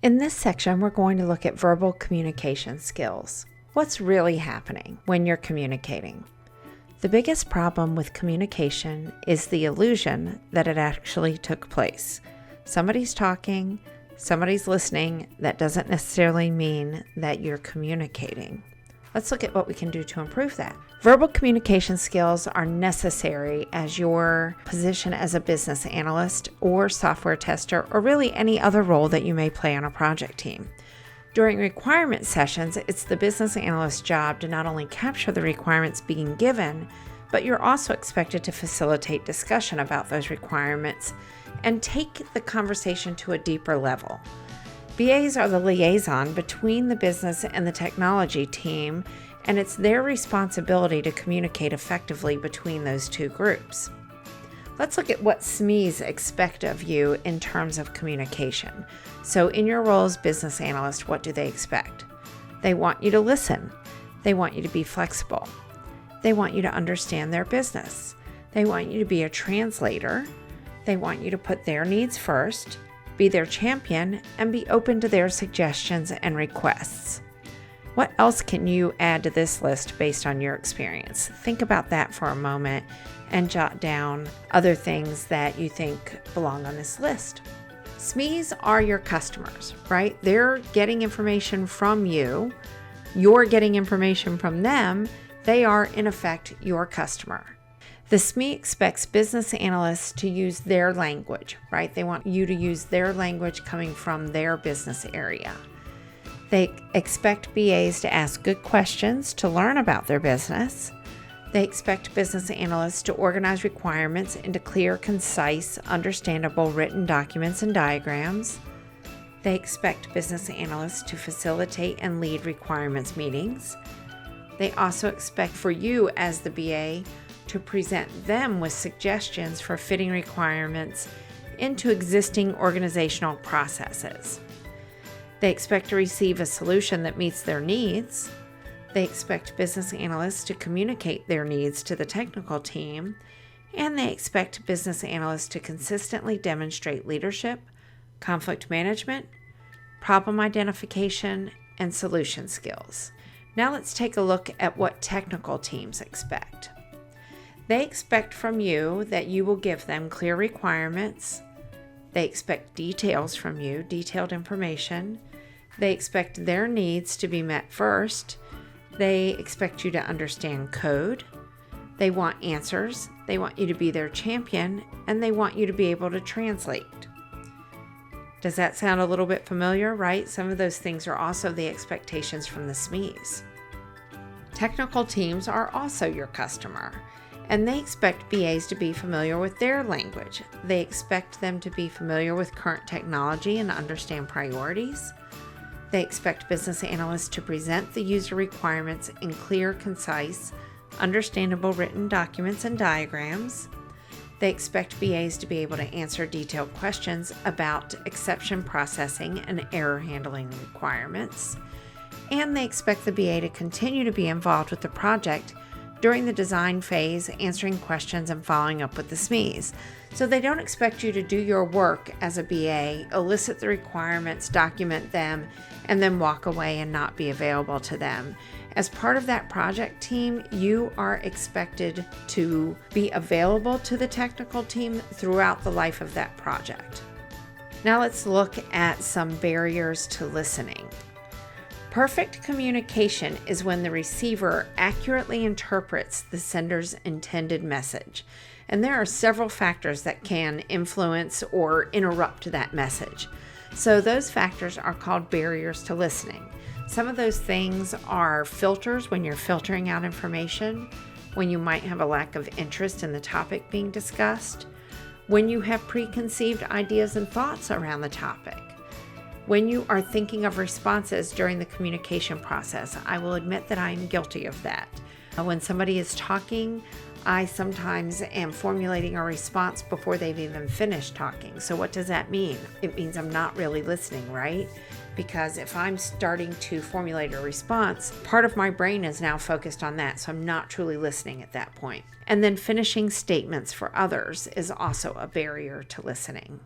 In this section, we're going to look at verbal communication skills. What's really happening when you're communicating? The biggest problem with communication is the illusion that it actually took place. Somebody's talking, somebody's listening. That doesn't necessarily mean that you're communicating. Let's look at what we can do to improve that. Verbal communication skills are necessary as your position as a business analyst or software tester, or really any other role that you may play on a project team. During requirement sessions, it's the business analyst's job to not only capture the requirements being given, but you're also expected to facilitate discussion about those requirements and take the conversation to a deeper level. BAs are the liaison between the business and the technology team, and it's their responsibility to communicate effectively between those two groups. Let's look at what SMEs expect of you in terms of communication. So in your role as business analyst, what do they expect? They want you to listen. They want you to be flexible. They want you to understand their business. They want you to be a translator. They want you to put their needs first, be their champion, and be open to their suggestions and requests. What else can you add to this list based on your experience? Think about that for a moment and jot down other things that you think belong on this list. SMEs are your customers, right? They're getting information from you. You're getting information from them. They are, in effect, your customer. The SME expects business analysts to use their language, right? They want you to use their language coming from their business area. They expect BAs to ask good questions to learn about their business. They expect business analysts to organize requirements into clear, concise, understandable written documents and diagrams. They expect business analysts to facilitate and lead requirements meetings. They also expect for you as the BA to present them with suggestions for fitting requirements into existing organizational processes. They expect to receive a solution that meets their needs. They expect business analysts to communicate their needs to the technical team. And they expect business analysts to consistently demonstrate leadership, conflict management, problem identification, and solution skills. Now let's take a look at what technical teams expect. They expect from you that you will give them clear requirements. They expect details from you, detailed information. They expect their needs to be met first. They expect you to understand code. They want answers. They want you to be their champion, and they want you to be able to translate. Does that sound a little bit familiar, right? Some of those things are also the expectations from the SMEs. Technical teams are also your customer, and they expect BAs to be familiar with their language. They expect them to be familiar with current technology and understand priorities. They expect business analysts to present the user requirements in clear, concise, understandable written documents and diagrams. They expect BAs to be able to answer detailed questions about exception processing and error handling requirements. And they expect the BA to continue to be involved with the project during the design phase, answering questions and following up with the SMEs. So they don't expect you to do your work as a BA, elicit the requirements, document them, and then walk away and not be available to them. As part of that project team, you are expected to be available to the technical team throughout the life of that project. Now let's look at some barriers to listening. Perfect communication is when the receiver accurately interprets the sender's intended message. And there are several factors that can influence or interrupt that message. So those factors are called barriers to listening. Some of those things are filters when you're filtering out information, when you might have a lack of interest in the topic being discussed, when you have preconceived ideas and thoughts around the topic, when you are thinking of responses during the communication process. I will admit that I am guilty of that. When somebody is talking, I sometimes am formulating a response before they've even finished talking. So what does that mean? It means I'm not really listening, right? Because if I'm starting to formulate a response, part of my brain is now focused on that. So I'm not truly listening at that point. And then finishing statements for others is also a barrier to listening.